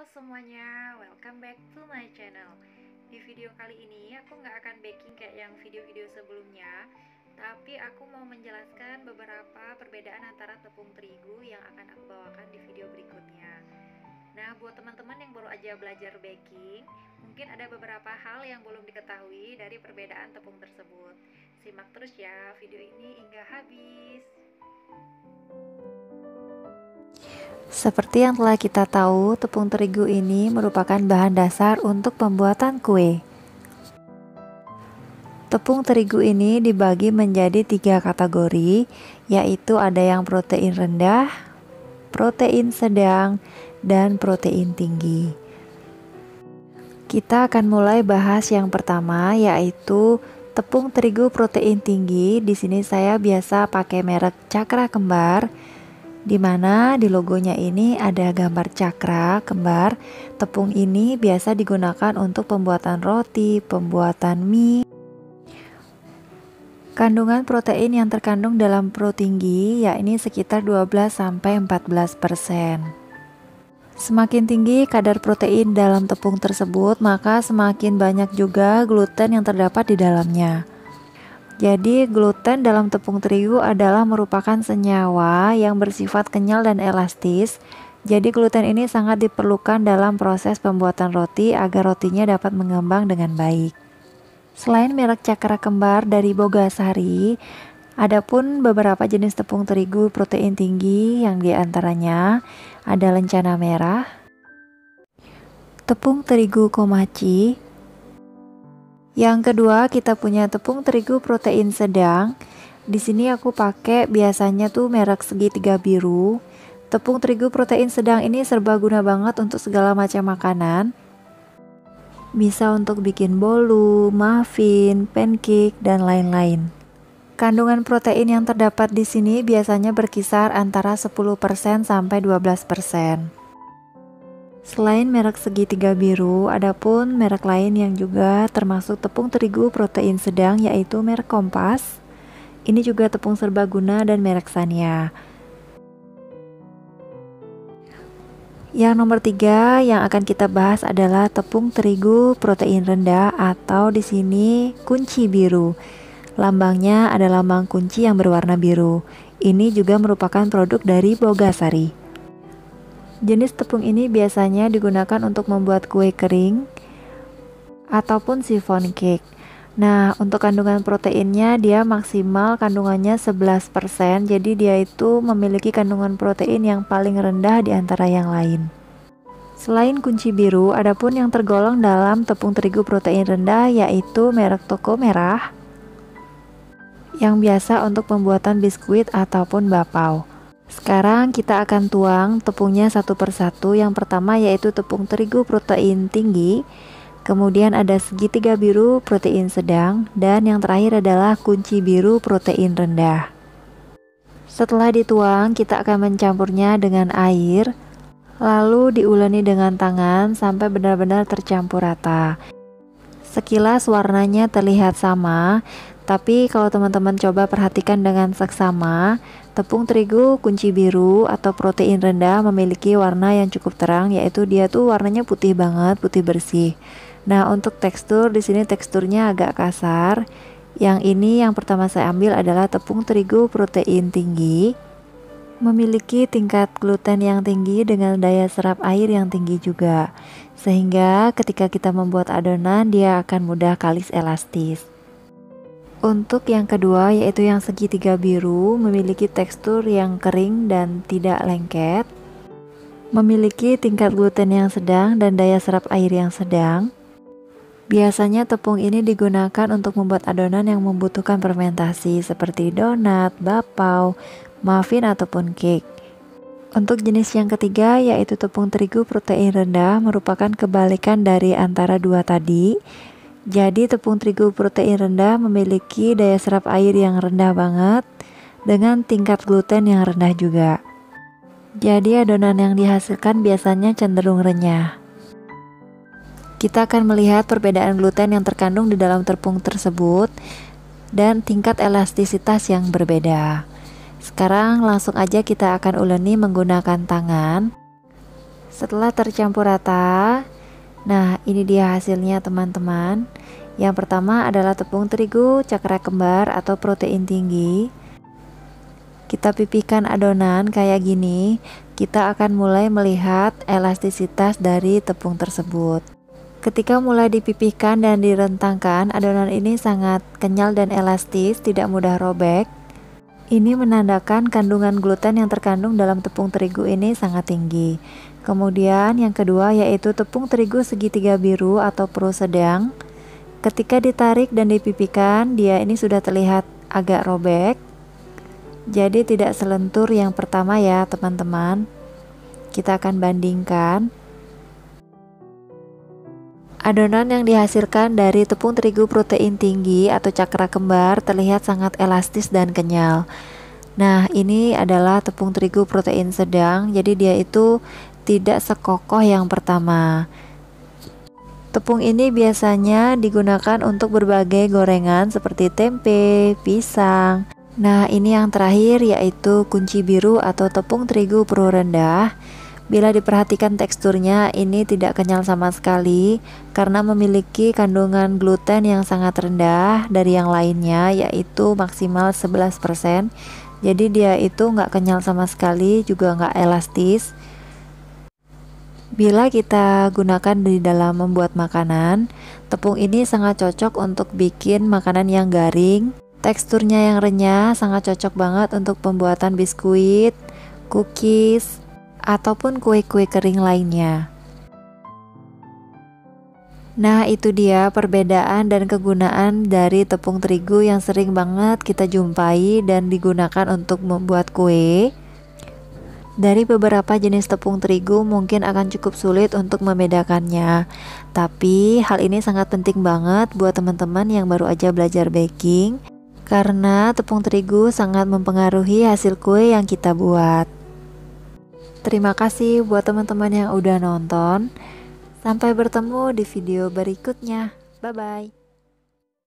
semuanya, welcome back to my channel. Di video kali ini aku nggak akan baking kayak yang video-video sebelumnya, tapi aku mau menjelaskan beberapa perbedaan antara tepung terigu yang akan aku bawakan di video berikutnya. Nah, buat teman-teman yang baru aja belajar baking, mungkin ada beberapa hal yang belum diketahui dari perbedaan tepung tersebut. Simak terus ya video ini hingga habis. Seperti yang telah kita tahu, tepung terigu ini merupakan bahan dasar untuk pembuatan kue. Tepung terigu ini dibagi menjadi 3 kategori, yaitu ada yang protein rendah, protein sedang, dan protein tinggi. Kita akan mulai bahas yang pertama, yaitu tepung terigu protein tinggi. Di sini saya biasa pakai merek Cakra Kembar, di mana di logonya ini ada gambar cakra kembar. Tepung ini biasa digunakan untuk pembuatan roti, pembuatan mie. Kandungan protein yang terkandung dalam pro tinggi yakni sekitar 12-14%. Semakin tinggi kadar protein dalam tepung tersebut, maka semakin banyak juga gluten yang terdapat di dalamnya. Jadi gluten dalam tepung terigu adalah merupakan senyawa yang bersifat kenyal dan elastis. Jadi gluten ini sangat diperlukan dalam proses pembuatan roti agar rotinya dapat mengembang dengan baik. Selain merek Cakra Kembar dari Bogasari, ada pun beberapa jenis tepung terigu protein tinggi yang diantaranya ada lencana merah, tepung terigu komachi. Yang kedua, kita punya tepung terigu protein sedang. Di sini aku pakai biasanya tuh merek segitiga biru. Tepung terigu protein sedang ini serbaguna banget untuk segala macam makanan. Bisa untuk bikin bolu, muffin, pancake, dan lain-lain. Kandungan protein yang terdapat di sini biasanya berkisar antara 10% sampai 12%. Selain merek segitiga biru, ada pun merek lain yang juga termasuk tepung terigu protein sedang, yaitu merek Kompas. Ini juga tepung serbaguna dan merek Sania. Yang nomor 3 yang akan kita bahas adalah tepung terigu protein rendah atau di sini kunci biru. Lambangnya ada lambang kunci yang berwarna biru. Ini juga merupakan produk dari Bogasari. Jenis tepung ini biasanya digunakan untuk membuat kue kering ataupun chiffon cake. Nah, untuk kandungan proteinnya dia maksimal kandungannya 11%, jadi dia itu memiliki kandungan protein yang paling rendah di antara yang lain. Selain kunci biru, ada pun yang tergolong dalam tepung terigu protein rendah yaitu merek Toko Merah yang biasa untuk pembuatan biskuit ataupun bapau. Sekarang kita akan tuang tepungnya satu persatu. Yang pertama yaitu tepung terigu protein tinggi, kemudian ada segitiga biru protein sedang, dan yang terakhir adalah kunci biru protein rendah. Setelah dituang, kita akan mencampurnya dengan air, lalu diuleni dengan tangan sampai benar-benar tercampur rata. Sekilas warnanya terlihat sama, tapi kalau teman-teman coba perhatikan dengan seksama, tepung terigu kunci biru atau protein rendah memiliki warna yang cukup terang, yaitu dia tuh warnanya putih banget, putih bersih. Nah, untuk tekstur di sini teksturnya agak kasar. Yang ini yang pertama saya ambil adalah tepung terigu protein tinggi. Memiliki tingkat gluten yang tinggi dengan daya serap air yang tinggi juga. Sehingga ketika kita membuat adonan dia akan mudah kalis elastis. Untuk yang kedua yaitu yang segitiga biru, memiliki tekstur yang kering dan tidak lengket, memiliki tingkat gluten yang sedang dan daya serap air yang sedang. Biasanya tepung ini digunakan untuk membuat adonan yang membutuhkan fermentasi seperti donat, bapau, muffin ataupun cake. Untuk jenis yang ketiga yaitu tepung terigu protein rendah, merupakan kebalikan dari antara dua tadi. Jadi tepung terigu protein rendah memiliki daya serap air yang rendah banget dengan tingkat gluten yang rendah juga. Jadi adonan yang dihasilkan biasanya cenderung renyah. Kita akan melihat perbedaan gluten yang terkandung di dalam tepung tersebut dan tingkat elastisitas yang berbeda. Sekarang langsung aja kita akan uleni menggunakan tangan. Setelah tercampur rata, nah ini dia hasilnya teman-teman. Yang pertama adalah tepung terigu cakra kembar atau protein tinggi. Kita pipihkan adonan kayak gini, kita akan mulai melihat elastisitas dari tepung tersebut. Ketika mulai dipipihkan dan direntangkan, adonan ini sangat kenyal dan elastis, tidak mudah robek. Ini menandakan kandungan gluten yang terkandung dalam tepung terigu ini sangat tinggi. Kemudian yang kedua yaitu tepung terigu segitiga biru atau pro sedang. Ketika ditarik dan dipipihkan, dia ini sudah terlihat agak robek. Jadi tidak selentur yang pertama ya teman-teman. Kita akan bandingkan. Adonan yang dihasilkan dari tepung terigu protein tinggi atau cakra kembar terlihat sangat elastis dan kenyal. Nah, ini adalah tepung terigu protein sedang, jadi dia itu tidak sekokoh yang pertama. Tepung ini biasanya digunakan untuk berbagai gorengan seperti tempe, pisang. Nah, ini yang terakhir yaitu kunci biru atau tepung terigu pro rendah. Bila diperhatikan teksturnya, ini tidak kenyal sama sekali karena memiliki kandungan gluten yang sangat rendah dari yang lainnya, yaitu maksimal 11%. Jadi dia itu nggak kenyal sama sekali, juga nggak elastis. Bila kita gunakan di dalam membuat makanan, tepung ini sangat cocok untuk bikin makanan yang garing. Teksturnya yang renyah sangat cocok banget untuk pembuatan biskuit, cookies, ataupun kue-kue kering lainnya. Nah, itu dia perbedaan dan kegunaan dari tepung terigu yang sering banget kita jumpai dan digunakan untuk membuat kue. Dari beberapa jenis tepung terigu mungkin akan cukup sulit untuk membedakannya. Tapi hal ini sangat penting banget buat teman-teman yang baru aja belajar baking, karena tepung terigu sangat mempengaruhi hasil kue yang kita buat. Terima kasih buat teman-teman yang udah nonton. Sampai bertemu di video berikutnya. Bye-bye.